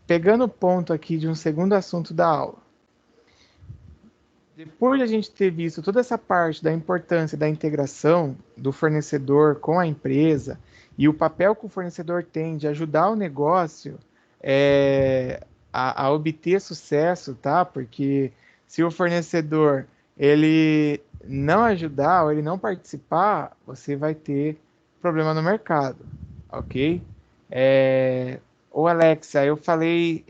Pegando o ponto aqui de um segundo assunto da aula. Depois de a gente ter visto toda essa parte da importância da integração do fornecedor com a empresa e o papel que o fornecedor tem de ajudar o negócio a obter sucesso, tá? Porque se o fornecedor ele não ajudar ou ele não participar, você vai ter problema no mercado, ok? É, Ô Alexa, eu falei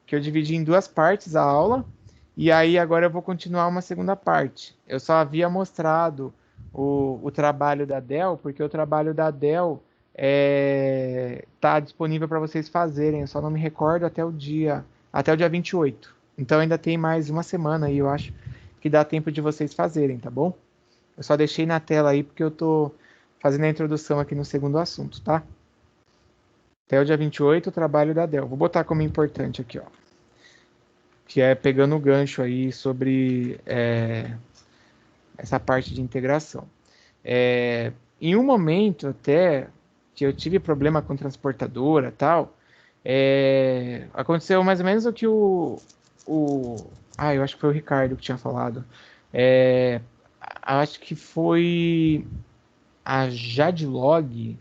que eu dividi em duas partes a aula. E aí agora eu vou continuar uma segunda parte. Eu só havia mostrado o trabalho da Dell, porque o trabalho da Dell está disponível para vocês fazerem. Eu só não me recordo até o dia 28. Então ainda tem mais uma semana aí, eu acho, que dá tempo de vocês fazerem, tá bom? Eu só deixei na tela aí porque eu tô fazendo a introdução aqui no segundo assunto, tá? Até o dia 28, o trabalho da Dell. Vou botar como importante aqui, ó. Que é pegando o gancho aí sobre essa parte de integração. Em um momento até que eu tive problema com transportadora e tal, aconteceu mais ou menos o que o. Eu acho que foi o Ricardo que tinha falado. É, Acho que foi a Jadlog.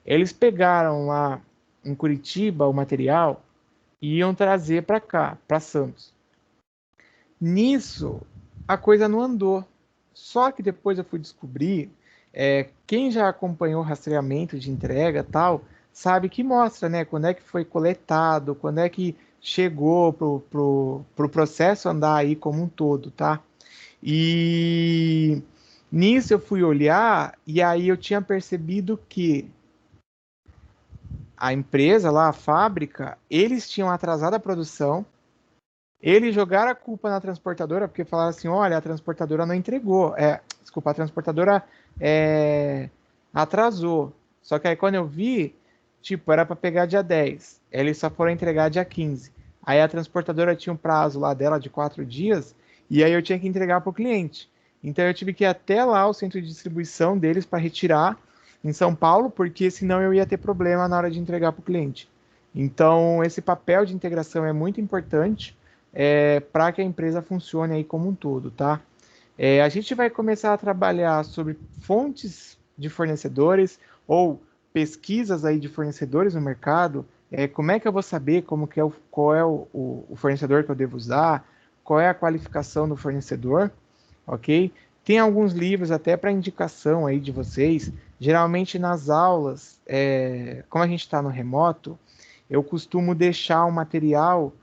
Eles pegaram lá em Curitiba o material e iam trazer para cá, para Santos. Nisso, a coisa não andou. Só que depois eu fui descobrir, quem já acompanhou o rastreamento de entrega e tal, sabe que mostra, né, quando é que foi coletado, quando é que chegou pro processo andar aí como um todo, tá? E nisso eu fui olhar e aí eu tinha percebido que a empresa lá, a fábrica, eles tinham atrasado a produção. Eles jogaram a culpa na transportadora, porque falaram assim: olha, a transportadora não entregou. Desculpa, a transportadora é, atrasou. Só que aí quando eu vi, tipo, era para pegar dia 10. Eles só foram entregar dia 15. Aí a transportadora tinha um prazo lá dela de 4 dias, e aí eu tinha que entregar para o cliente. Então eu tive que ir até lá o centro de distribuição deles para retirar em São Paulo, porque senão eu ia ter problema na hora de entregar para o cliente. Então, esse papel de integração é muito importante para que a empresa funcione aí como um todo, tá? A gente vai começar a trabalhar sobre fontes de fornecedores ou pesquisas aí de fornecedores no mercado. Como é que eu vou saber qual é o fornecedor que eu devo usar? Qual é a qualificação do fornecedor? Ok? Tem alguns livros até para indicação aí de vocês. Geralmente nas aulas, como a gente está no remoto, eu costumo deixar um material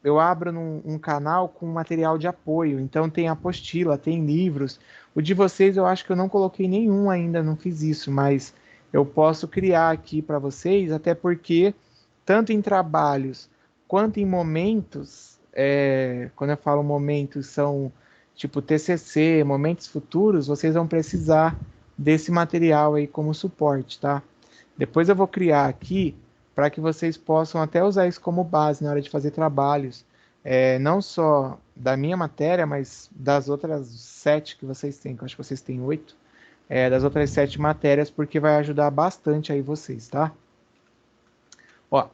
eu abro um canal com material de apoio. Então tem apostila, tem livros. O de vocês eu acho que eu não coloquei nenhum ainda, não fiz isso, mas eu posso criar aqui para vocês, até porque tanto em trabalhos quanto em momentos, quando eu falo momentos, são tipo TCC, momentos futuros, vocês vão precisar desse material aí como suporte, tá? Depois eu vou criar aqui para que vocês possam até usar isso como base na hora de fazer trabalhos, não só da minha matéria, mas das outras 7 que vocês têm, que eu acho que vocês têm 8, das outras 7 matérias, porque vai ajudar bastante aí vocês, tá? Ó,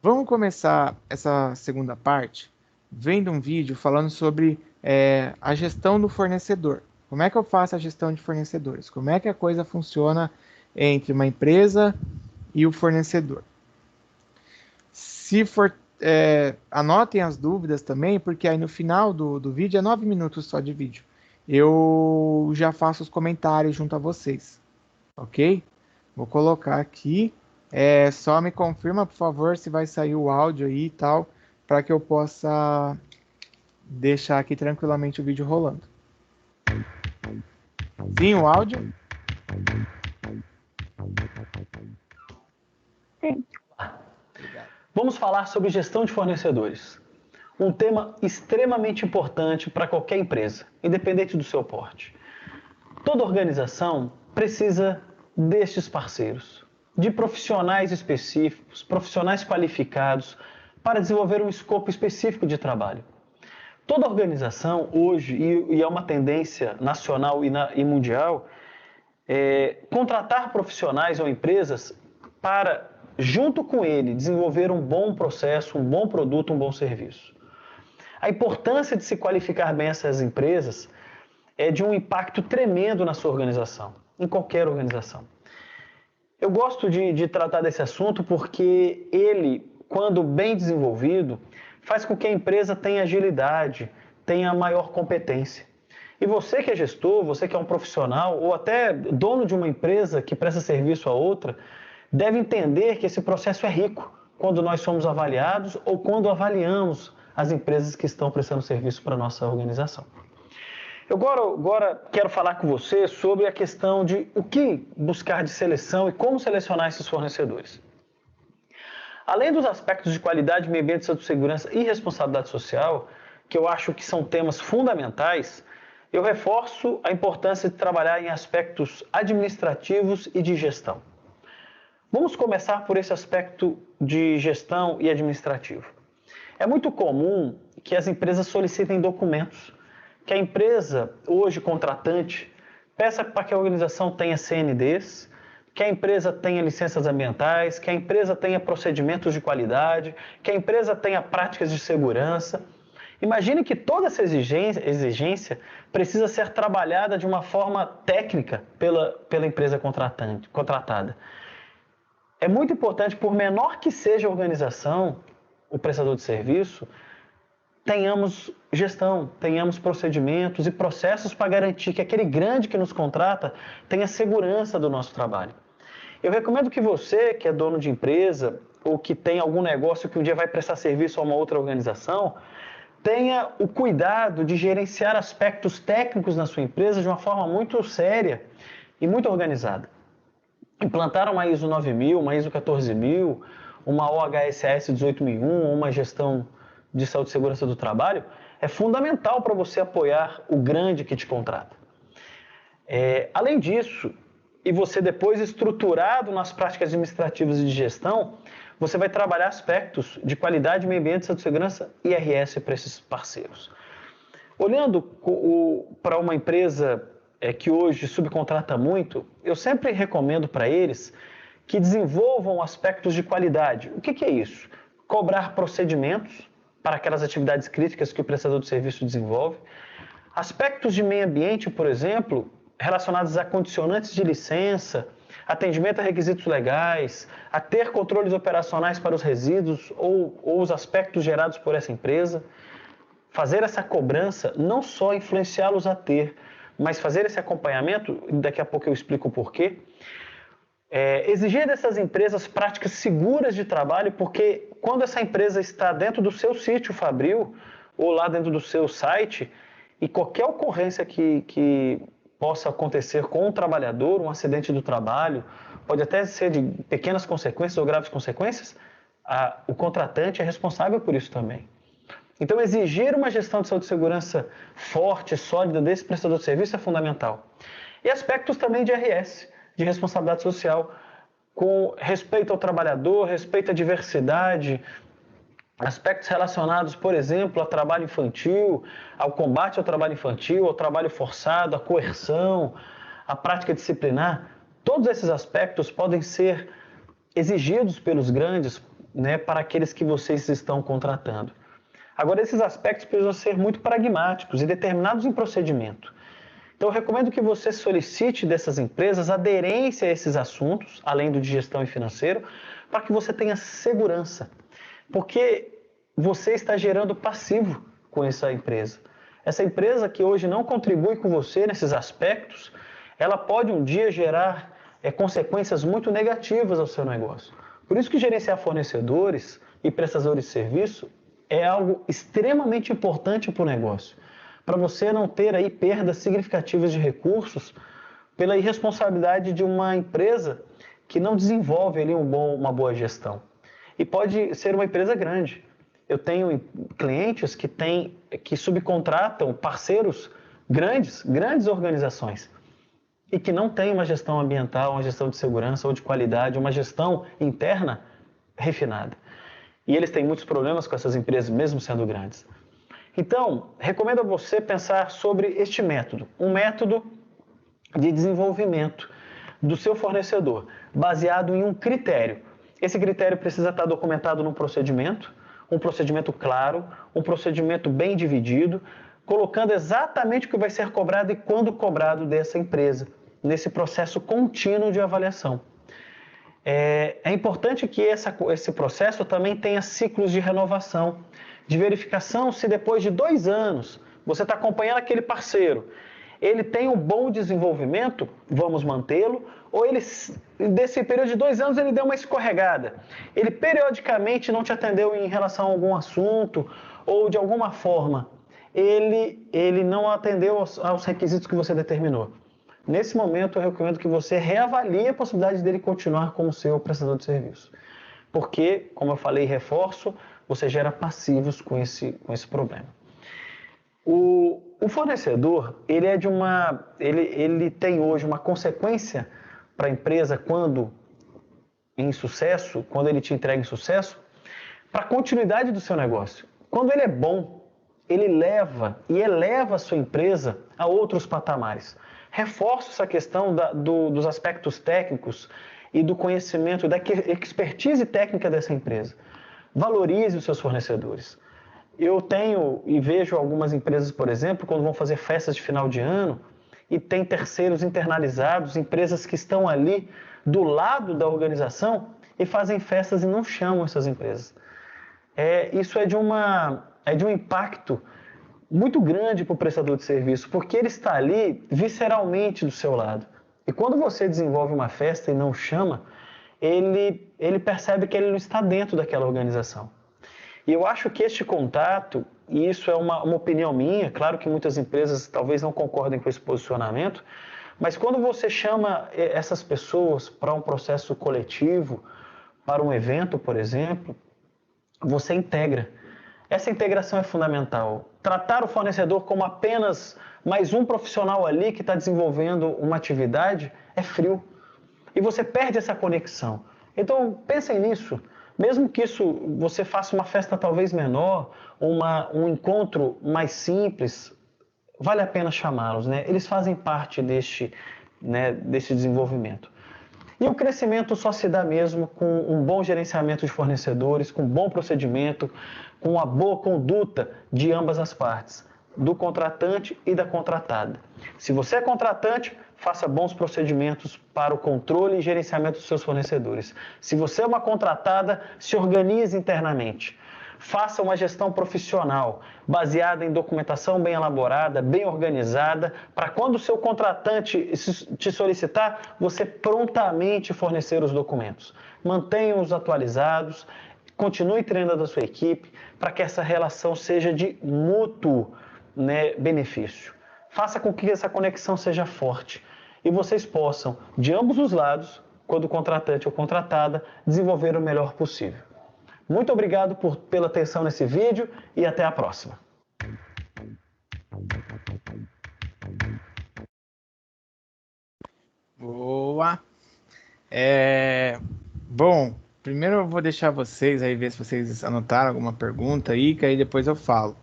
vamos começar essa segunda parte vendo um vídeo falando sobre a gestão do fornecedor. Como é que eu faço a gestão de fornecedores? Como é que a coisa funciona entre uma empresa e o fornecedor? Se for, anotem as dúvidas também, porque aí no final do vídeo, é 9 minutos só de vídeo, eu já faço os comentários junto a vocês, ok? Vou colocar aqui, só me confirma, por favor, se vai sair o áudio aí e tal, para que eu possa deixar aqui tranquilamente o vídeo rolando. Sim, o áudio? Sim. Obrigado. Vamos falar sobre gestão de fornecedores. Um tema extremamente importante para qualquer empresa, independente do seu porte. Toda organização precisa destes parceiros, de profissionais específicos, profissionais qualificados para desenvolver um escopo específico de trabalho. Toda organização hoje, e é uma tendência nacional e mundial, contratar profissionais ou empresas para junto com ele, desenvolver um bom processo, um bom produto, um bom serviço. A importância de se qualificar bem essas empresas é de um impacto tremendo na sua organização, em qualquer organização. Eu gosto de tratar desse assunto porque ele, quando bem desenvolvido, faz com que a empresa tenha agilidade, tenha maior competência. E você que é gestor, você que é um profissional ou até dono de uma empresa que presta serviço a outra, deve entender que esse processo é rico quando nós somos avaliados ou quando avaliamos as empresas que estão prestando serviço para a nossa organização. Eu agora quero falar com você sobre a questão de o que buscar de seleção e como selecionar esses fornecedores. Além dos aspectos de qualidade, meio ambiente, saúde, segurança e responsabilidade social, que eu acho que são temas fundamentais, eu reforço a importância de trabalhar em aspectos administrativos e de gestão. Vamos começar por esse aspecto de gestão e administrativo. É muito comum que as empresas solicitem documentos, que a empresa, hoje contratante, peça para que a organização tenha CNDs, que a empresa tenha licenças ambientais, que a empresa tenha procedimentos de qualidade, que a empresa tenha práticas de segurança. Imagine que toda essa exigência precisa ser trabalhada de uma forma técnica pela empresa contratada. É muito importante, por menor que seja a organização, o prestador de serviço, tenhamos gestão, tenhamos procedimentos e processos para garantir que aquele grande que nos contrata tenha segurança do nosso trabalho. Eu recomendo que você, que é dono de empresa ou que tem algum negócio que um dia vai prestar serviço a uma outra organização, tenha o cuidado de gerenciar aspectos técnicos na sua empresa de uma forma muito séria e muito organizada. Implantar uma ISO 9000, uma ISO 14000, uma OHSAS 18001, uma gestão de saúde e segurança do trabalho, é fundamental para você apoiar o grande que te contrata. Além disso, e você depois estruturado nas práticas administrativas e de gestão, você vai trabalhar aspectos de qualidade, meio ambiente, saúde e segurança e IRS para esses parceiros. Olhando para uma empresa que hoje subcontrata muito, eu sempre recomendo para eles que desenvolvam aspectos de qualidade. O que é isso? Cobrar procedimentos para aquelas atividades críticas que o prestador de serviço desenvolve. Aspectos de meio ambiente, por exemplo, relacionados a condicionantes de licença, atendimento a requisitos legais, a ter controles operacionais para os resíduos ou os aspectos gerados por essa empresa. Fazer essa cobrança, não só influenciá-los a ter, mas fazer esse acompanhamento, daqui a pouco eu explico o porquê. Exigir dessas empresas práticas seguras de trabalho, porque quando essa empresa está dentro do seu sítio fabril ou lá dentro do seu site, e qualquer ocorrência que possa acontecer com um trabalhador, um acidente do trabalho, pode até ser de pequenas consequências ou graves consequências, o contratante é responsável por isso também. Então, exigir uma gestão de saúde e segurança forte, sólida desse prestador de serviço é fundamental. E aspectos também de RS, de responsabilidade social, com respeito ao trabalhador, respeito à diversidade, aspectos relacionados, por exemplo, ao trabalho infantil, ao combate ao trabalho infantil, ao trabalho forçado, à coerção, à prática disciplinar. Todos esses aspectos podem ser exigidos pelos grandes, né, para aqueles que vocês estão contratando. Agora, esses aspectos precisam ser muito pragmáticos e determinados em procedimento. Então, eu recomendo que você solicite dessas empresas aderência a esses assuntos, além do de gestão e financeiro, para que você tenha segurança. Porque você está gerando passivo com essa empresa. Essa empresa que hoje não contribui com você nesses aspectos, ela pode um dia gerar consequências muito negativas ao seu negócio. Por isso que gerenciar fornecedores e prestadores de serviço é algo extremamente importante para o negócio, para você não ter aí perdas significativas de recursos pela irresponsabilidade de uma empresa que não desenvolve ali uma boa gestão. E pode ser uma empresa grande. Eu tenho clientes que subcontratam parceiros grandes organizações, e que não têm uma gestão ambiental, uma gestão de segurança ou de qualidade, uma gestão interna refinada. E eles têm muitos problemas com essas empresas, mesmo sendo grandes. Então, recomendo a você pensar sobre este método, um método de desenvolvimento do seu fornecedor, baseado em um critério. Esse critério precisa estar documentado num procedimento, um procedimento claro, um procedimento bem dividido, colocando exatamente o que vai ser cobrado e quando cobrado dessa empresa, nesse processo contínuo de avaliação. É importante que esse processo também tenha ciclos de renovação, de verificação se depois de 2 anos você está acompanhando aquele parceiro, ele tem um bom desenvolvimento, vamos mantê-lo, ou ele, desse período de 2 anos, ele deu uma escorregada. Ele periodicamente não te atendeu em relação a algum assunto, ou de alguma forma, ele não atendeu aos requisitos que você determinou. Nesse momento, eu recomendo que você reavalie a possibilidade dele continuar como seu prestador de serviço. Porque, como eu falei e reforço, você gera passivos com esse problema. O fornecedor, ele tem hoje uma consequência para a empresa quando ele te entrega em sucesso, para a continuidade do seu negócio. Quando ele é bom, ele eleva a sua empresa a outros patamares. Reforço essa questão dos aspectos técnicos e do conhecimento, da expertise técnica dessa empresa. Valorize os seus fornecedores. Eu tenho e vejo algumas empresas, por exemplo, quando vão fazer festas de final de ano e tem terceiros internalizados, empresas que estão ali do lado da organização e fazem festas e não chamam essas empresas. Isso é de um impacto muito grande para o prestador de serviço, porque ele está ali visceralmente do seu lado. E quando você desenvolve uma festa e não chama, ele percebe que ele não está dentro daquela organização. E eu acho que este contato, e isso é uma opinião minha, claro que muitas empresas talvez não concordem com esse posicionamento, mas quando você chama essas pessoas para um processo coletivo, para um evento, por exemplo, você integra. Essa integração é fundamental. Tratar o fornecedor como apenas mais um profissional ali que está desenvolvendo uma atividade é frio. E você perde essa conexão. Então, pensem nisso. Mesmo que você faça uma festa talvez menor, um encontro mais simples, vale a pena chamá-los, né? Eles fazem parte deste desenvolvimento. E o crescimento só se dá mesmo com um bom gerenciamento de fornecedores, com um bom procedimento, com uma boa conduta de ambas as partes, do contratante e da contratada. Se você é contratante, faça bons procedimentos para o controle e gerenciamento dos seus fornecedores. Se você é uma contratada, se organize internamente. Faça uma gestão profissional, baseada em documentação bem elaborada, bem organizada, para quando o seu contratante te solicitar, você prontamente fornecer os documentos. Mantenha-os atualizados, continue treinando a sua equipe, para que essa relação seja de mútuo benefício. Faça com que essa conexão seja forte e vocês possam, de ambos os lados, quando o contratante ou contratada, desenvolver o melhor possível. Muito obrigado pela atenção nesse vídeo e até a próxima. Boa! Bom, primeiro eu vou deixar vocês aí ver se vocês anotaram alguma pergunta aí, que aí depois eu falo.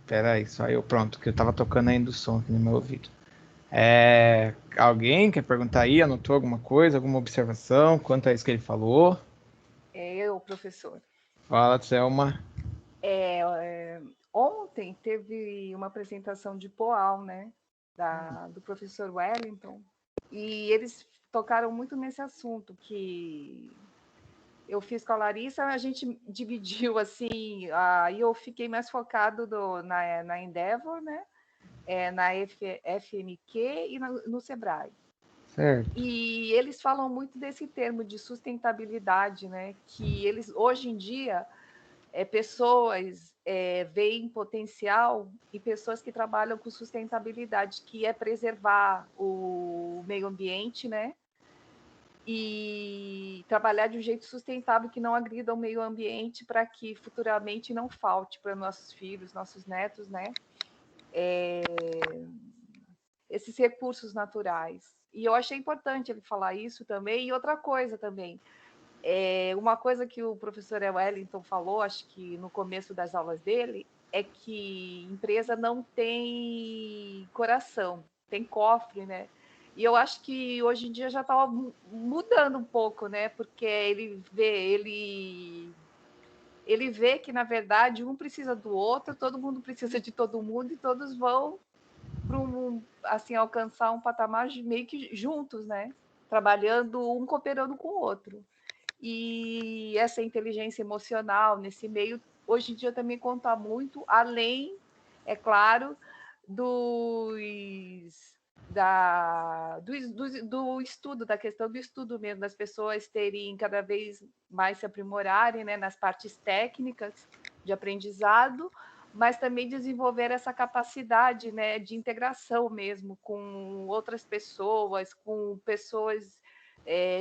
Peraí, só eu, pronto, que eu tava tocando ainda o som aqui no meu ouvido. Alguém quer perguntar aí? Anotou alguma coisa, alguma observação quanto a isso que ele falou? Eu, professor. Fala, Thelma. Ontem teve uma apresentação de POAL, né? Do professor Wellington, e eles tocaram muito nesse assunto que eu fiz com a Larissa, a gente dividiu assim, aí eu fiquei mais focado na Endeavor, né? Na FMQ e no Sebrae. Certo. E eles falam muito desse termo de sustentabilidade, né? Que eles, hoje em dia, pessoas veem potencial em pessoas que trabalham com sustentabilidade, que é preservar o meio ambiente, né? E trabalhar de um jeito sustentável que não agrida o meio ambiente para que futuramente não falte para nossos filhos, nossos netos, né? Esses recursos naturais. E eu achei importante ele falar isso também. E outra coisa também, uma coisa que o professor Wellington falou, acho que no começo das aulas dele, é que empresa não tem coração, tem cofre, né? E eu acho que hoje em dia já estava mudando um pouco, né? Porque ele vê que, na verdade, um precisa do outro, todo mundo precisa de todo mundo e todos vão para assim, alcançar um patamar meio que juntos, né? Trabalhando, um cooperando com o outro. E essa inteligência emocional nesse meio, hoje em dia também conta muito, além, é claro, do estudo, da questão do estudo mesmo, das pessoas terem cada vez mais se aprimorarem, né, nas partes técnicas de aprendizado, mas também desenvolver essa capacidade, né, de integração mesmo com outras pessoas, com pessoas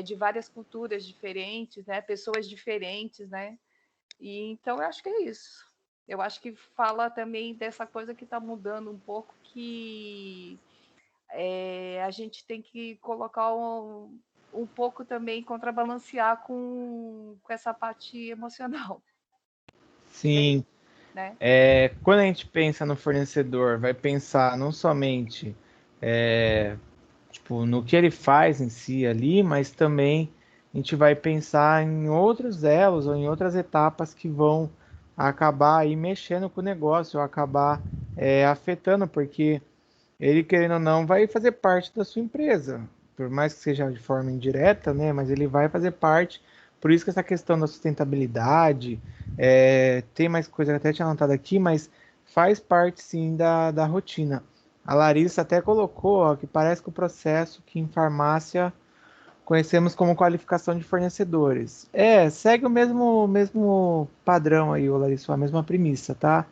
de várias culturas diferentes, né, pessoas diferentes, né? E então eu acho que é isso. Eu acho que fala também dessa coisa que está mudando um pouco, que a gente tem que colocar um pouco também, contrabalancear com essa parte emocional. Sim. Né? Quando a gente pensa no fornecedor, vai pensar não somente tipo, no que ele faz em si ali, mas também a gente vai pensar em outros elos ou em outras etapas que vão acabar aí mexendo com o negócio, ou acabar afetando, porque ele, querendo ou não, vai fazer parte da sua empresa, por mais que seja de forma indireta, né? Mas ele vai fazer parte. Por isso que essa questão da sustentabilidade, tem mais coisa que eu até tinha anotado aqui, mas faz parte sim da rotina. A Larissa até colocou ó, que parece que o processo que em farmácia conhecemos como qualificação de fornecedores. Segue o mesmo padrão aí, ô Larissa, a mesma premissa, tá?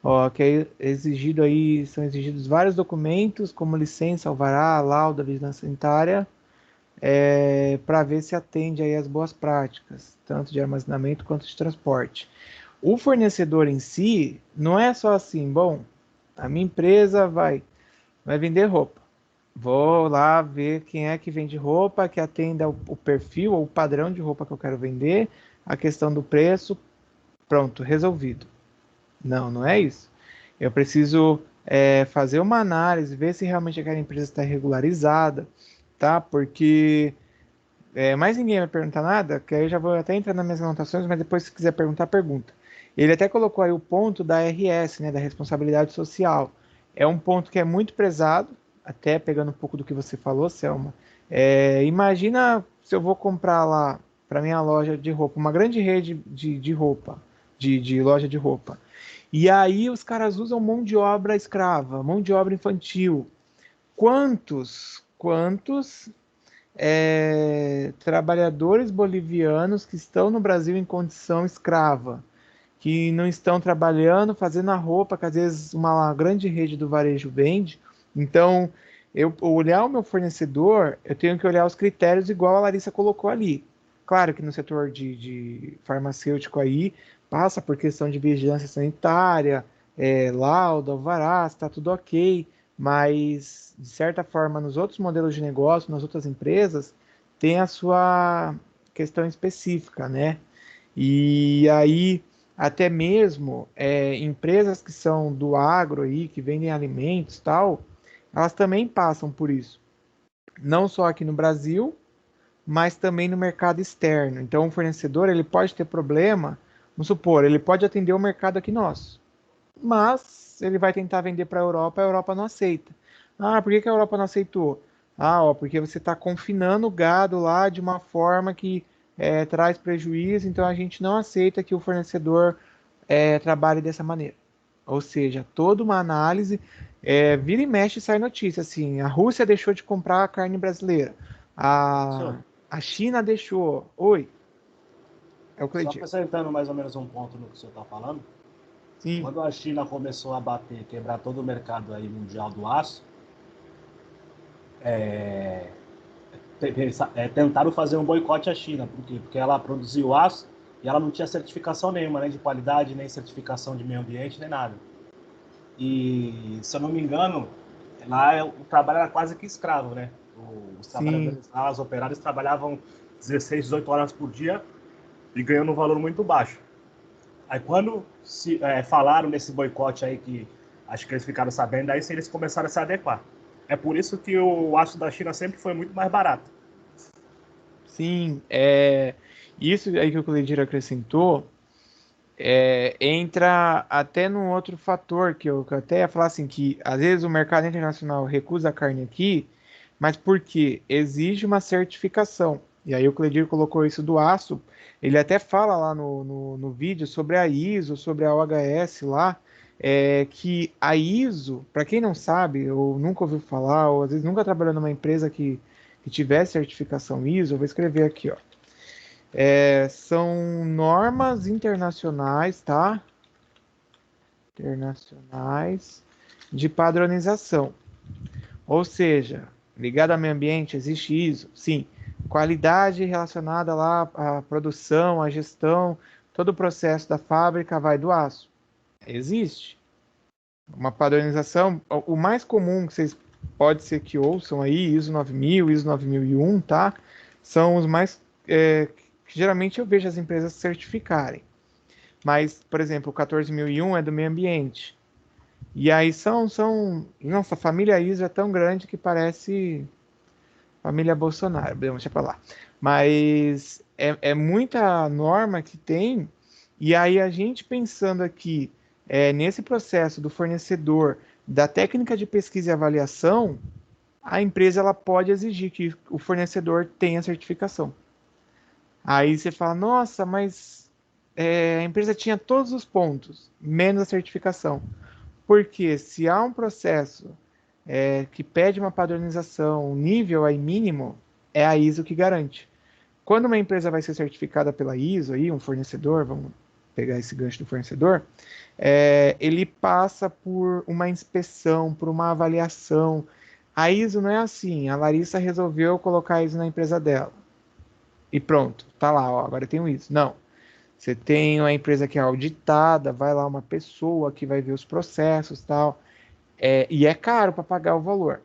Ó, que é exigido aí, são exigidos vários documentos, como licença, alvará, lauda, vigilância sanitária, para ver se atende aí às boas práticas, tanto de armazenamento quanto de transporte. O fornecedor em si, não é só assim, bom, a minha empresa vai vender roupa. Vou lá ver quem é que vende roupa, que atenda o perfil ou o padrão de roupa que eu quero vender, a questão do preço, pronto, resolvido. Não, não é isso. Eu preciso fazer uma análise, ver se realmente aquela empresa está regularizada, tá? Porque mais ninguém vai perguntar nada, que aí eu já vou até entrar nas minhas anotações, mas depois se quiser perguntar, pergunta. Ele até colocou aí o ponto da RS, né, da responsabilidade social. É um ponto que é muito prezado, até pegando um pouco do que você falou, Selma. Imagina se eu vou comprar lá para minha loja de roupa, uma grande rede de roupa, de loja de roupa. E aí os caras usam mão de obra escrava, mão de obra infantil. Quantos trabalhadores bolivianos que estão no Brasil em condição escrava, que não estão trabalhando, fazendo a roupa que às vezes uma grande rede do varejo vende. Então, eu olhar o meu fornecedor, eu tenho que olhar os critérios igual a Larissa colocou ali. Claro que no setor de farmacêutico aí passa por questão de vigilância sanitária, lauda, alvará, está tudo ok, mas de certa forma nos outros modelos de negócio, nas outras empresas, tem a sua questão específica, né? E aí até mesmo empresas que são do agro aí, que vendem alimentos e tal, elas também passam por isso. Não só aqui no Brasil, mas também no mercado externo. Então o fornecedor ele pode ter problema, vamos supor, ele pode atender o mercado aqui nosso, mas ele vai tentar vender para a Europa não aceita. Ah, por que a Europa não aceitou? Ah, ó, porque você está confinando o gado lá de uma forma que traz prejuízo, então a gente não aceita que o fornecedor trabalhe dessa maneira. Ou seja, toda uma análise, vira e mexe e sai notícia, assim, a Rússia deixou de comprar a carne brasileira, a, Senhor, a China deixou. Oi, é o só Cleitinho. acrescentando mais ou menos um ponto no que o senhor está falando, Sim, quando a China começou a bater, quebrar todo o mercado aí mundial do aço, tentaram fazer um boicote à China. Por quê? Porque ela produziu aço e ela não tinha certificação nenhuma, nem de qualidade, nem certificação de meio ambiente, nem nada. E, se eu não me engano, lá o trabalho era quase que escravo, né? Os sim, trabalhadores lá, os operários trabalhavam 16, 18 horas por dia e ganhando um valor muito baixo. Aí quando falaram nesse boicote aí, que acho que eles ficaram sabendo, aí sim eles começaram a se adequar. É por isso que o aço da China sempre foi muito mais barato. Sim, isso aí que o Cleidir acrescentou, entra até num outro fator que eu até ia falar assim, que às vezes o mercado internacional recusa a carne aqui, mas porque exige uma certificação. E aí o Cleidir colocou isso do aço, ele até fala lá no vídeo sobre a ISO, sobre a OHS lá, que a ISO, para quem não sabe, ou nunca ouviu falar, ou às vezes nunca trabalhou numa empresa que tivesse certificação ISO, eu vou escrever aqui, ó. São normas internacionais, tá? Internacionais de padronização. Ou seja, ligado ao meio ambiente, existe ISO, sim. Qualidade relacionada lá à produção, à gestão, todo o processo da fábrica vai do aço. Existe. Uma padronização, o mais comum que vocês pode ser que ouçam aí, ISO 9000, ISO 9001, tá? São os mais que geralmente eu vejo as empresas certificarem. Mas, por exemplo, o 14001 é do meio ambiente. E aí nossa, a família ISO é tão grande que parece família Bolsonaro, deixa pra lá. Mas é muita norma que tem, e aí a gente pensando aqui nesse processo do fornecedor, da técnica de pesquisa e avaliação, a empresa ela pode exigir que o fornecedor tenha certificação. Aí você fala, nossa, mas a empresa tinha todos os pontos, menos a certificação. Porque se há um processo que pede uma padronização, um nível aí mínimo, é a ISO que garante. Quando uma empresa vai ser certificada pela ISO, aí, um fornecedor, vamos pegar esse gancho do fornecedor, ele passa por uma inspeção, por uma avaliação. A ISO não é assim, a Larissa resolveu colocar a ISO na empresa dela. E pronto, tá lá, ó, agora eu tenho isso. Não. Você tem uma empresa que é auditada, vai lá uma pessoa que vai ver os processos e tal. E é caro para pagar o valor.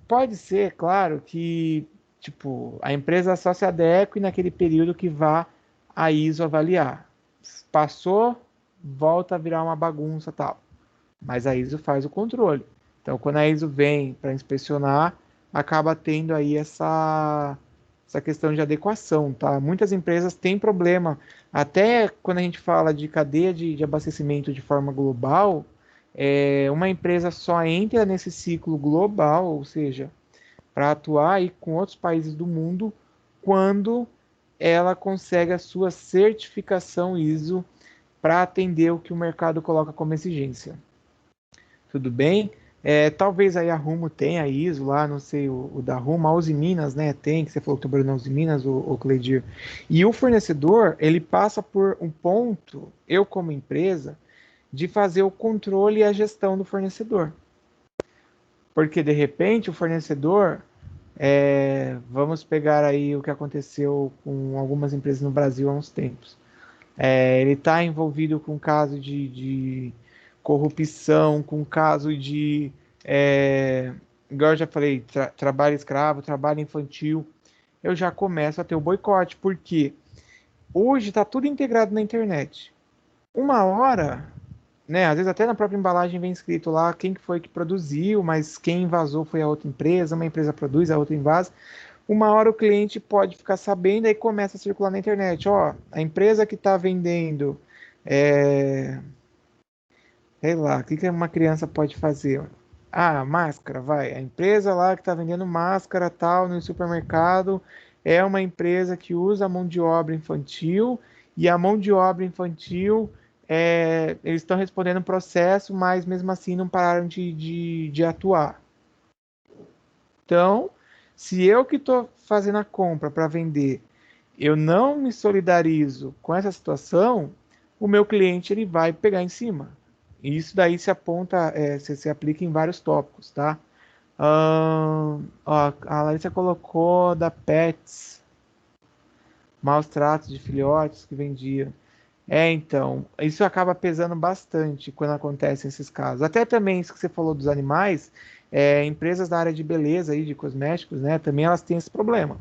Pode ser, claro, que tipo, a empresa só se adeque naquele período que vá a ISO avaliar. Passou, volta a virar uma bagunça tal. Mas a ISO faz o controle. Então, quando a ISO vem para inspecionar, acaba tendo aí essa questão de adequação, tá? Muitas empresas têm problema, até quando a gente fala de cadeia de abastecimento de forma global, uma empresa só entra nesse ciclo global, ou seja, para atuar aí com outros países do mundo, quando ela consegue a sua certificação ISO para atender o que o mercado coloca como exigência. Tudo bem? Talvez aí a Rumo tenha ISO lá, não sei, o da Rumo, a Uzi Minas, né, tem, que você falou que trabalhou na Uzi Minas, o Cleidir. E o fornecedor, ele passa por um ponto, eu como empresa, de fazer o controle e a gestão do fornecedor. Porque, de repente, o fornecedor, vamos pegar aí o que aconteceu com algumas empresas no Brasil há uns tempos. Ele está envolvido com caso de corrupção, com caso de, igual eu já falei, trabalho escravo, trabalho infantil, eu já começo a ter o boicote, porque hoje está tudo integrado na internet. Uma hora, né, às vezes até na própria embalagem vem escrito lá quem que foi que produziu, mas quem invasou foi a outra empresa, uma empresa produz, a outra invasa. Uma hora o cliente pode ficar sabendo e começa a circular na internet. Ó, a empresa que está vendendo, sei lá, o que uma criança pode fazer? Ah, máscara, vai. A empresa lá que está vendendo máscara tal no supermercado é uma empresa que usa a mão de obra infantil e a mão de obra infantil eles estão respondendo processo, mas mesmo assim não pararam de atuar. Então, se eu que estou fazendo a compra para vender, eu não me solidarizo com essa situação, o meu cliente ele vai pegar em cima. E isso daí se aponta, se aplica em vários tópicos, tá? Ó, a Larissa colocou da Pets, maus tratos de filhotes que vendia. Então, isso acaba pesando bastante quando acontecem esses casos. Até também isso que você falou dos animais, empresas da área de beleza aí, de cosméticos, né? Também elas têm esse problema.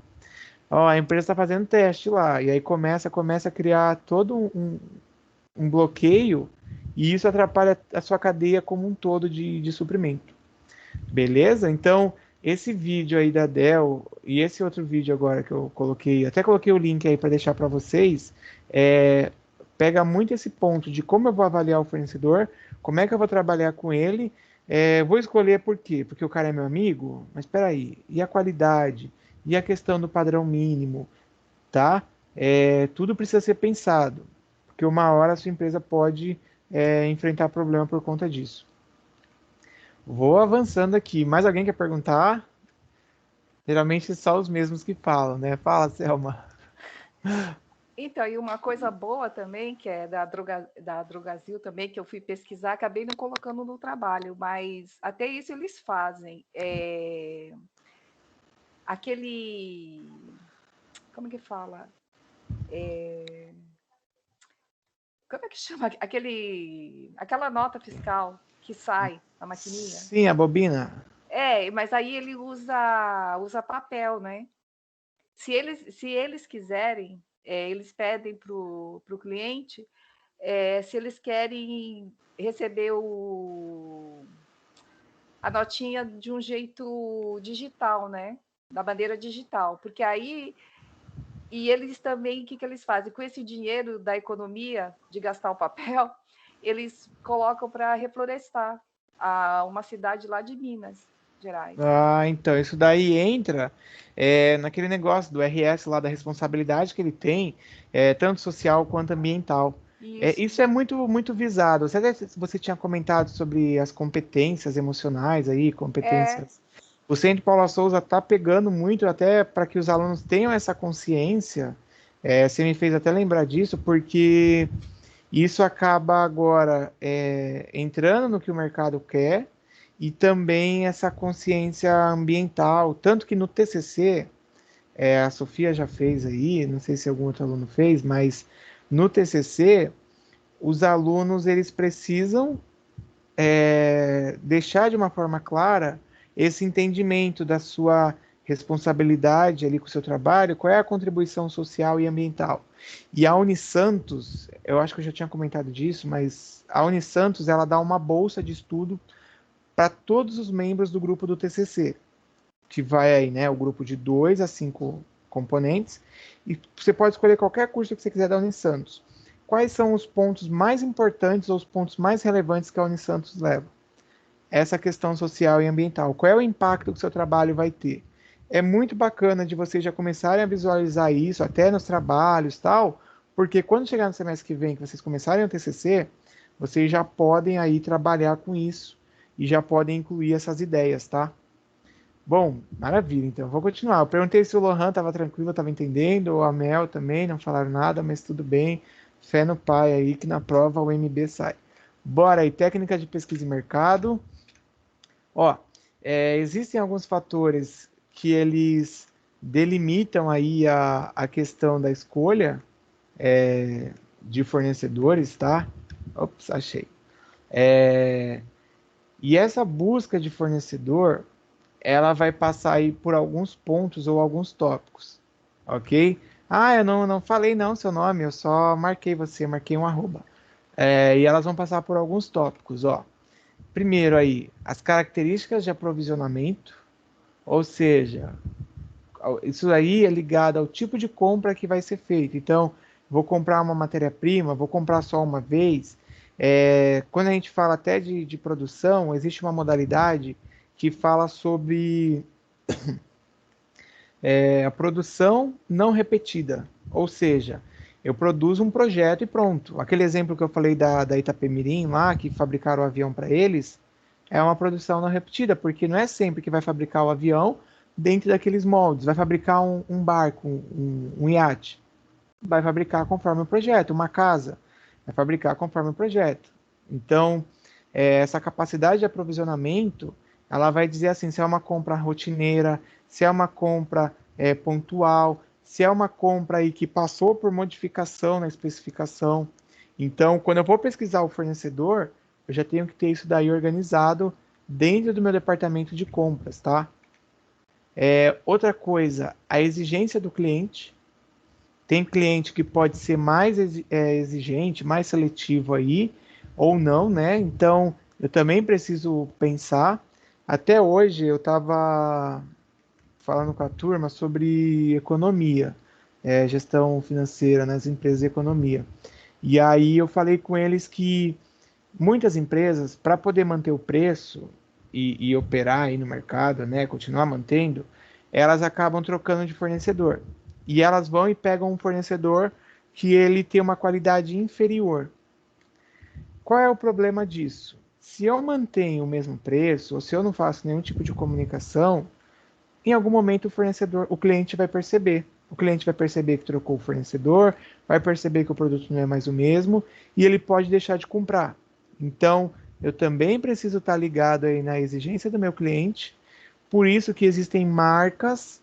Ó, a empresa está fazendo teste lá, e aí começa a criar todo um bloqueio, e isso atrapalha a sua cadeia como um todo de suprimento. Beleza? Então, esse vídeo aí da Dell e esse outro vídeo agora que eu coloquei, até coloquei o link aí para deixar para vocês, pega muito esse ponto de como eu vou avaliar o fornecedor, como é que eu vou trabalhar com ele, vou escolher por quê? Porque o cara é meu amigo? Mas espera aí, e a qualidade? E a questão do padrão mínimo? Tá? Tudo precisa ser pensado, porque uma hora a sua empresa pode enfrentar problema por conta disso. Vou avançando aqui. Mais alguém quer perguntar? Geralmente só os mesmos que falam, né? Fala, Selma. Então, e uma coisa boa também, que é da Drogazil também, que eu fui pesquisar, acabei não colocando no trabalho, mas até isso eles fazem. Aquele... Como que fala? Como é que chama? Aquela nota fiscal que sai na maquininha. Sim, a bobina. Mas aí ele usa papel, né? Se eles quiserem, eles pedem para o cliente se eles querem receber a notinha de um jeito digital, né? Da maneira digital. Porque aí. E eles também, o que eles fazem? Com esse dinheiro da economia de gastar o papel, eles colocam para reflorestar uma cidade lá de Minas Gerais. Ah, então, isso daí entra naquele negócio do RS lá, da responsabilidade que ele tem, tanto social quanto ambiental. Isso é muito, muito visado. Você tinha comentado sobre as competências emocionais aí, competências. O Centro Paula Souza está pegando muito até para que os alunos tenham essa consciência. Você me fez até lembrar disso, porque isso acaba agora entrando no que o mercado quer e também essa consciência ambiental. Tanto que no TCC, a Sofia já fez aí, não sei se algum outro aluno fez, mas no TCC, os alunos eles precisam deixar de uma forma clara esse entendimento da sua responsabilidade ali com o seu trabalho, qual é a contribuição social e ambiental. E a Unisantos, eu acho que eu já tinha comentado disso, mas a Unisantos ela dá uma bolsa de estudo para todos os membros do grupo do TCC, que vai aí, né, o grupo de 2 a 5 componentes, e você pode escolher qualquer curso que você quiser da Unisantos. Quais são os pontos mais importantes ou os pontos mais relevantes que a Unisantos leva? Essa questão social e ambiental. Qual é o impacto que o seu trabalho vai ter? É muito bacana de vocês já começarem a visualizar isso, até nos trabalhos tal, porque quando chegar no semestre que vem, que vocês começarem o TCC, vocês já podem aí trabalhar com isso e já podem incluir essas ideias, tá? Bom, maravilha, então, vou continuar. Eu perguntei se o Lohan estava tranquilo, estava entendendo, ou a Mel também, não falaram nada, mas tudo bem. Fé no pai aí, que na prova o MB sai. Bora aí, técnica de pesquisa e mercado. Ó, existem alguns fatores que eles delimitam aí a questão da escolha de fornecedores, tá? Ops, achei. E essa busca de fornecedor, ela vai passar aí por alguns pontos ou alguns tópicos, ok? Ah, eu não falei não seu nome, eu só marquei você, marquei um arroba. E elas vão passar por alguns tópicos, ó. Primeiro aí, as características de aprovisionamento, ou seja, isso aí é ligado ao tipo de compra que vai ser feito. Então, vou comprar uma matéria-prima, vou comprar só uma vez. Quando a gente fala até de produção, existe uma modalidade que fala sobre a produção não repetida. Ou seja, eu produzo um projeto e pronto. Aquele exemplo que eu falei da Itapemirim lá, que fabricaram o avião para eles, é uma produção não repetida, porque não é sempre que vai fabricar o avião dentro daqueles moldes. Vai fabricar um barco, um iate. Vai fabricar conforme o projeto. Uma casa, vai fabricar conforme o projeto. Então, essa capacidade de aprovisionamento, ela vai dizer assim, se é uma compra rotineira, se é uma compra pontual, se é uma compra aí que passou por modificação na especificação. Então, quando eu vou pesquisar o fornecedor, eu já tenho que ter isso daí organizado dentro do meu departamento de compras, tá? Outra coisa, a exigência do cliente. Tem cliente que pode ser mais exigente, mais seletivo aí, ou não, né? Então, eu também preciso pensar. Até hoje eu estava falando com a turma sobre economia, gestão financeira nas empresas de economia. E aí eu falei com eles que muitas empresas, para poder manter o preço e operar aí no mercado, né, continuar mantendo, elas acabam trocando de fornecedor. E elas vão e pegam um fornecedor que ele tem uma qualidade inferior. Qual é o problema disso? Se eu mantenho o mesmo preço, ou se eu não faço nenhum tipo de comunicação, em algum momento o fornecedor, o cliente vai perceber. O cliente vai perceber que trocou o fornecedor, vai perceber que o produto não é mais o mesmo e ele pode deixar de comprar. Então, eu também preciso estar ligado aí na exigência do meu cliente. Por isso que existem marcas,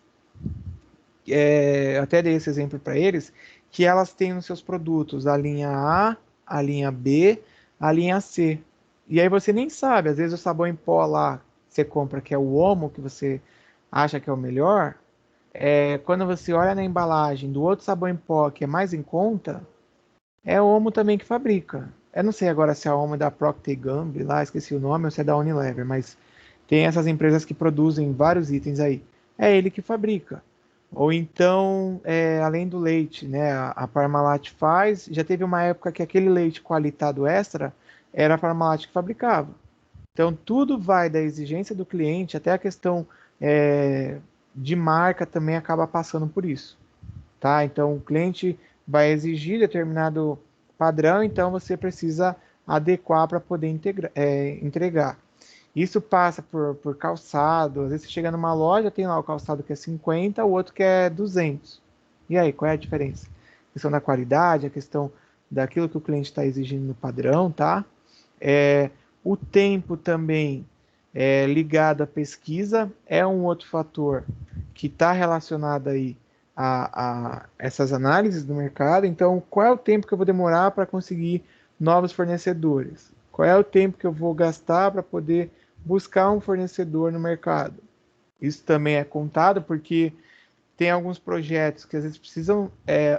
até dei esse exemplo para eles, que elas têm nos seus produtos a linha A, a linha B, a linha C. E aí você nem sabe, às vezes o sabão em pó lá que você compra, que é o Omo, que você acha que é o melhor, quando você olha na embalagem do outro sabão em pó que é mais em conta, é a Omo também que fabrica. Eu não sei agora se a Omo é da Procter Gamble, lá esqueci o nome, ou se é da Unilever, mas tem essas empresas que produzem vários itens aí. É ele que fabrica. Ou então, além do leite, né, a Parmalat faz. Já teve uma época que aquele leite qualitado extra era a Parmalat que fabricava. Então, tudo vai da exigência do cliente, até a questão de marca também acaba passando por isso. Tá? Então, o cliente vai exigir determinado padrão, então você precisa adequar para poder entregar. Isso passa por calçado. Às vezes você chega numa loja, tem lá o calçado que é 50, o outro que é 200. E aí, qual é a diferença? A questão da qualidade, a questão daquilo que o cliente está exigindo no padrão, tá? O tempo também ligado à pesquisa é um outro fator que está relacionado aí a essas análises do mercado. Então, qual é o tempo que eu vou demorar para conseguir novos fornecedores? Qual é o tempo que eu vou gastar para poder buscar um fornecedor no mercado? Isso também é contado porque tem alguns projetos que às vezes precisam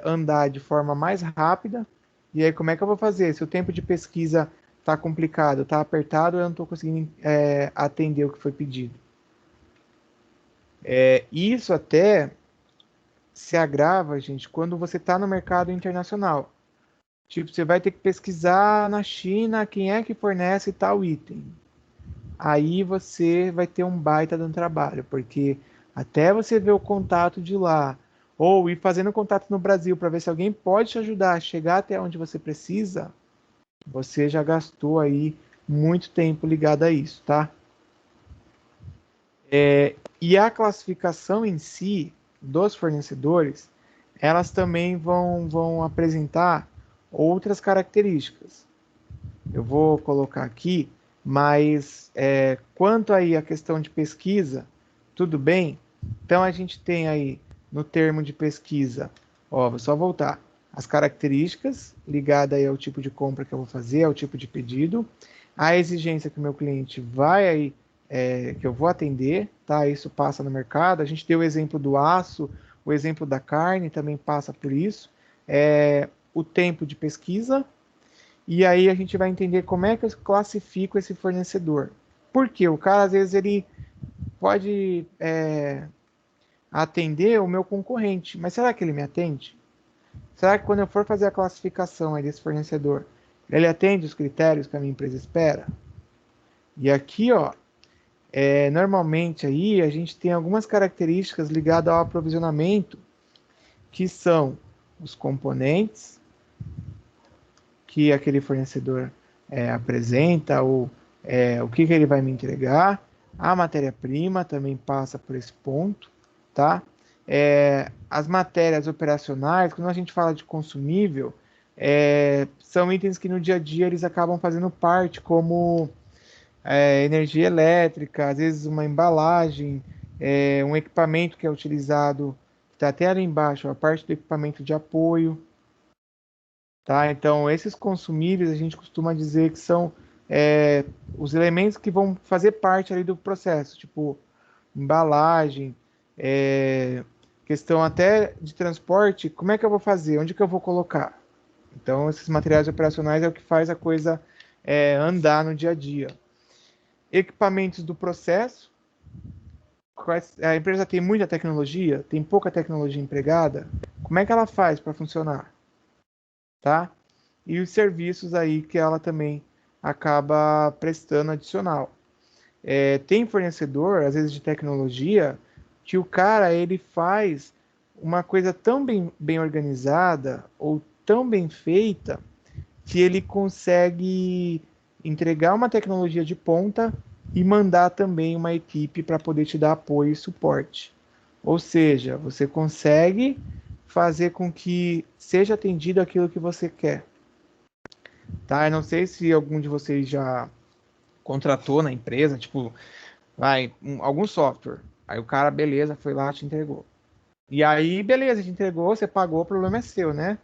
andar de forma mais rápida. E aí, como é que eu vou fazer? Se o tempo de pesquisa está complicado, está apertado, eu não estou conseguindo atender o que foi pedido. Isso até se agrava, gente, quando você está no mercado internacional. Tipo, você vai ter que pesquisar na China quem é que fornece tal item. Aí você vai ter um baita de um trabalho, porque até você ver o contato de lá, ou ir fazendo contato no Brasil para ver se alguém pode te ajudar a chegar até onde você precisa, você já gastou aí muito tempo ligado a isso, tá? E a classificação em si dos fornecedores, elas também vão apresentar outras características. Eu vou colocar aqui, mas quanto aí a questão de pesquisa, tudo bem? Então a gente tem aí no termo de pesquisa, vou só voltar, as características ligadas aí ao tipo de compra que eu vou fazer, ao tipo de pedido, a exigência que o meu cliente vai aí, que eu vou atender, tá? Isso passa no mercado. A gente deu o exemplo do aço, o exemplo da carne também passa por isso. O tempo de pesquisa, e aí a gente vai entender como é que eu classifico esse fornecedor. Porque o cara, às vezes, ele pode atender o meu concorrente, mas será que ele me atende? Será que quando eu for fazer a classificação aí desse fornecedor, ele atende os critérios que a minha empresa espera? E aqui, normalmente aí a gente tem algumas características ligadas ao aprovisionamento, que são os componentes que aquele fornecedor apresenta, ou o que ele vai me entregar. A matéria-prima também passa por esse ponto, tá? As matérias operacionais, quando a gente fala de consumível, são itens que no dia a dia eles acabam fazendo parte, como energia elétrica, às vezes uma embalagem, um equipamento que é utilizado, está até ali embaixo, a parte do equipamento de apoio, tá? Então, esses consumíveis a gente costuma dizer que são os elementos que vão fazer parte ali do processo, tipo embalagem, questão até de transporte, como é que eu vou fazer? Onde que eu vou colocar? Então, esses materiais operacionais é o que faz a coisa andar no dia a dia. equipamentos do processo. A empresa tem muita tecnologia, tem pouca tecnologia empregada, como é que ela faz para funcionar? Tá? E os serviços aí que ela também acaba prestando adicional. Tem fornecedor, às vezes de tecnologia, que o cara ele faz uma coisa tão bem organizada ou tão bem feita que ele consegue entregar uma tecnologia de ponta e mandar também uma equipe para poder te dar apoio e suporte. Ou seja, você consegue fazer com que seja atendido aquilo que você quer. Tá? Eu não sei se algum de vocês já contratou na empresa, tipo, algum software. Aí o cara, beleza, foi lá, te entregou. E aí, beleza, te entregou, você pagou, o problema é seu, né?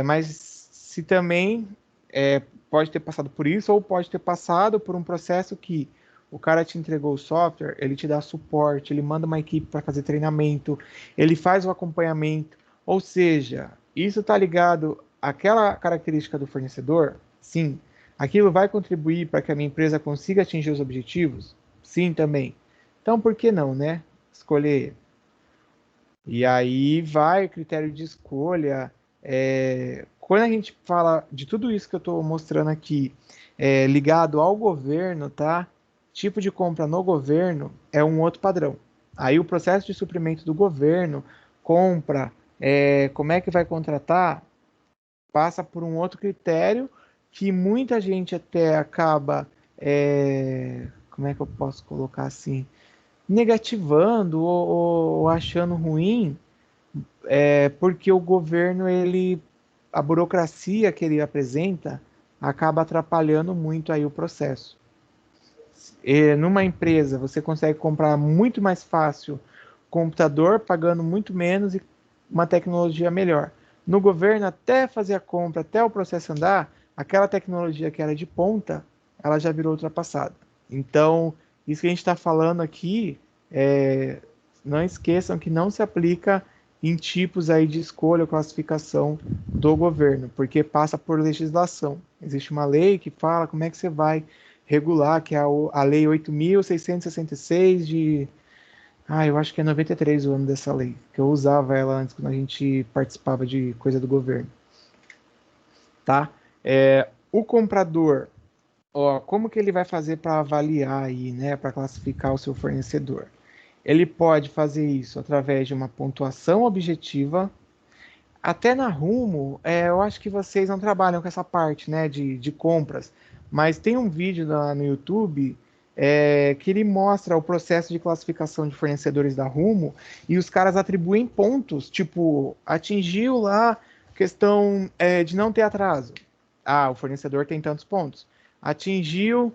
Mas se também pode ter passado por isso, ou pode ter passado por um processo que o cara te entregou o software, ele te dá suporte, ele manda uma equipe para fazer treinamento, ele faz o acompanhamento. Ou seja, isso está ligado àquela característica do fornecedor? Sim. Aquilo vai contribuir para que a minha empresa consiga atingir os objetivos? Sim, também. Então, por que não, né? Escolher ele. E aí vai o critério de escolha. Quando a gente fala de tudo isso que eu estou mostrando aqui, ligado ao governo, tá? Tipo de compra no governo é um outro padrão. Aí o processo de suprimento do governo, compra, como é que vai contratar, passa por um outro critério que muita gente até acaba, como é que eu posso colocar assim, negativando ou achando ruim, porque o governo, a burocracia que ele apresenta acaba atrapalhando muito aí o processo. Numa empresa, você consegue comprar muito mais fácil computador, pagando muito menos e uma tecnologia melhor. No governo, até fazer a compra, até o processo andar, aquela tecnologia que era de ponta, ela já virou ultrapassada. Então, isso que a gente está falando aqui, não esqueçam que não se aplica em tipos aí de escolha ou classificação do governo, porque passa por legislação. Existe uma lei que fala como é que você vai regular, que é a Lei 8.666 de... eu acho que é 93 o ano dessa lei, que eu usava ela antes quando a gente participava de coisa do governo. Tá? O comprador, como que ele vai fazer para avaliar aí, né, para classificar o seu fornecedor? Ele pode fazer isso através de uma pontuação objetiva. Até na Rumo, eu acho que vocês não trabalham com essa parte, né, de compras, mas tem um vídeo no YouTube que ele mostra o processo de classificação de fornecedores da Rumo e os caras atribuem pontos, tipo, atingiu lá questão de não ter atraso. O fornecedor tem tantos pontos. Atingiu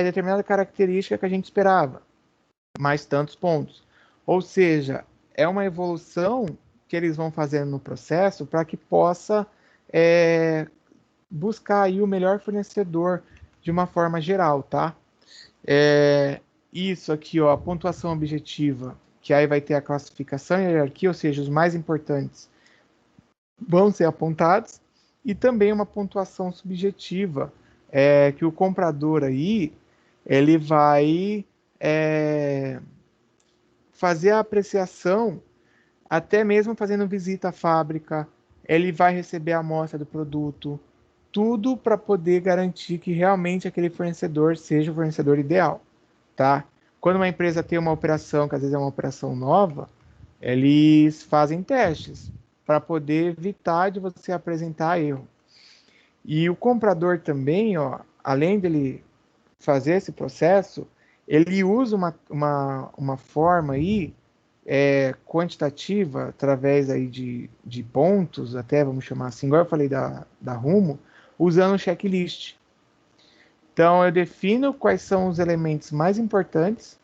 determinada característica que a gente esperava, mais tantos pontos. Ou seja, é uma evolução que eles vão fazendo no processo para que possa buscar aí o melhor fornecedor de uma forma geral, tá? Isso aqui, a pontuação objetiva, que aí vai ter a classificação e a hierarquia, ou seja, os mais importantes vão ser apontados, e também uma pontuação subjetiva, que o comprador aí, ele vai fazer a apreciação, até mesmo fazendo visita à fábrica, ele vai receber a amostra do produto, tudo para poder garantir que realmente aquele fornecedor seja o fornecedor ideal, tá? Quando uma empresa tem uma operação, que às vezes é uma operação nova, eles fazem testes para poder evitar de você apresentar erro. E o comprador também, além dele fazer esse processo, ele usa uma forma aí quantitativa, através aí de pontos, até vamos chamar assim, igual eu falei da Rumo, usando o checklist. Então eu defino quais são os elementos mais importantes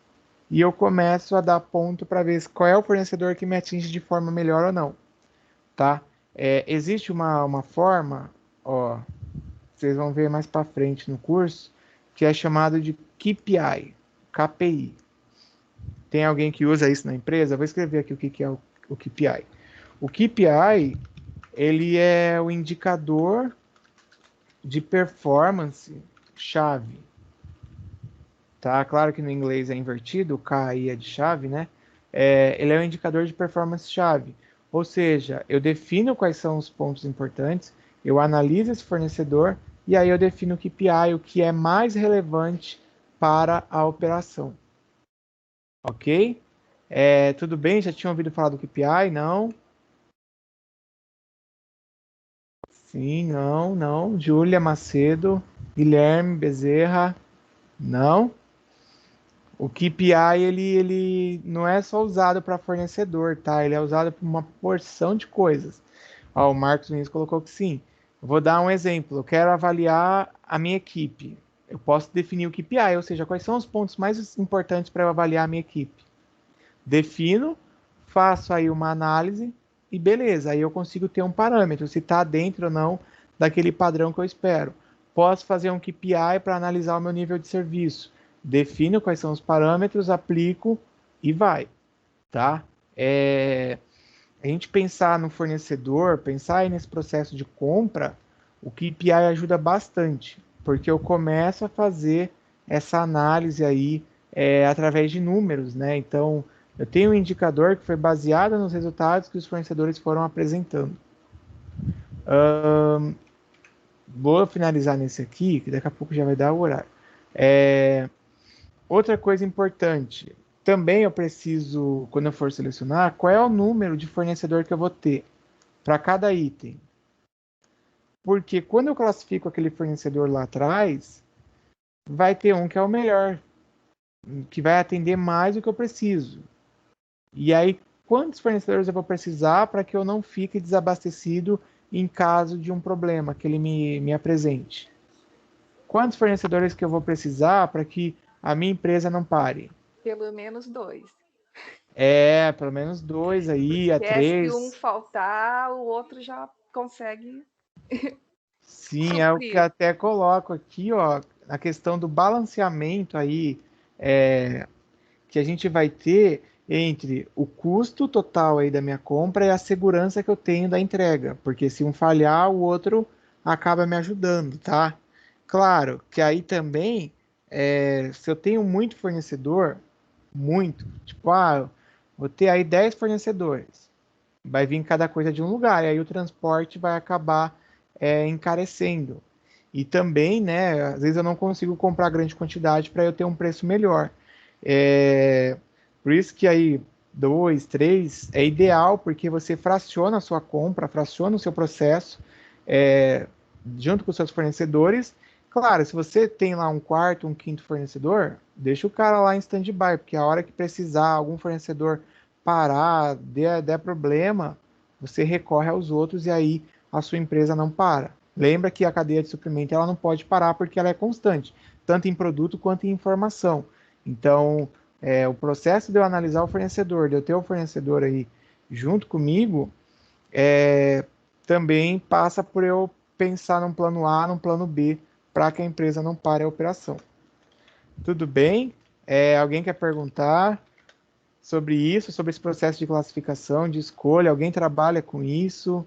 e eu começo a dar ponto para ver qual é o fornecedor que me atinge de forma melhor ou não, tá? Existe uma forma, vocês vão ver mais para frente no curso, que é chamado de KPI. Tem alguém que usa isso na empresa? Eu vou escrever aqui o que é o KPI. O KPI, ele é o indicador de performance chave. tá? Claro que no inglês é invertido, o K aí é de chave, né? Ele é um indicador de performance-chave. Ou seja, eu defino quais são os pontos importantes, eu analiso esse fornecedor e aí eu defino o KPI, o que é mais relevante para a operação. Ok? Tudo bem? Já tinham ouvido falar do KPI? Não? Sim, não, não. Júlia Macedo, Guilherme Bezerra, não. O KPI, ele não é só usado para fornecedor, tá? Ele é usado para uma porção de coisas. Ó, o Marcos Nunes colocou que sim. Eu vou dar um exemplo. Eu quero avaliar a minha equipe. Eu posso definir o KPI, ou seja, quais são os pontos mais importantes para eu avaliar a minha equipe. Defino, faço aí uma análise e beleza, aí eu consigo ter um parâmetro, se está dentro ou não daquele padrão que eu espero. Posso fazer um KPI para analisar o meu nível de serviço. Defino quais são os parâmetros, aplico e vai, tá? A gente pensar no fornecedor, pensar aí nesse processo de compra, o KPI ajuda bastante, porque eu começo a fazer essa análise aí através de números, né? Então, eu tenho um indicador que foi baseado nos resultados que os fornecedores foram apresentando. Vou finalizar nesse aqui, que daqui a pouco já vai dar o horário. Outra coisa importante, também eu preciso, quando eu for selecionar, qual é o número de fornecedor que eu vou ter para cada item. Porque quando eu classifico aquele fornecedor lá atrás, vai ter um que é o melhor, que vai atender mais do que eu preciso. E aí, quantos fornecedores eu vou precisar para que eu não fique desabastecido em caso de um problema que ele me apresente? Quantos fornecedores que eu vou precisar para que a minha empresa não pare? Pelo menos 2. Pelo menos 2 aí, a Se um 3. faltar, o outro já consegue Sim, é o que suprir. até coloco aqui, ó, a questão do balanceamento aí, que a gente vai ter entre o custo total aí da minha compra e a segurança que eu tenho da entrega, porque se um falhar, o outro acaba me ajudando, tá? Claro que aí também, se eu tenho muito fornecedor, muito, tipo, vou ter aí 10 fornecedores, vai vir cada coisa de um lugar, e aí o transporte vai acabar encarecendo. E também, né, às vezes eu não consigo comprar grande quantidade para eu ter um preço melhor. Por isso que aí 2, 3 é ideal, porque você fraciona a sua compra, fraciona o seu processo é, junto com os seus fornecedores. Claro, se você tem lá um quarto, um quinto fornecedor, deixa o cara lá em stand-by, porque a hora que precisar algum fornecedor parar, der problema, você recorre aos outros e aí a sua empresa não para. Lembra que a cadeia de suprimento ela não pode parar porque ela é constante, tanto em produto quanto em informação. Então, o processo de eu analisar o fornecedor, de eu ter o fornecedor aí junto comigo, também passa por eu pensar num plano A, num plano B, para que a empresa não pare a operação. Tudo bem? Alguém quer perguntar sobre isso, sobre esse processo de classificação, de escolha? Alguém trabalha com isso?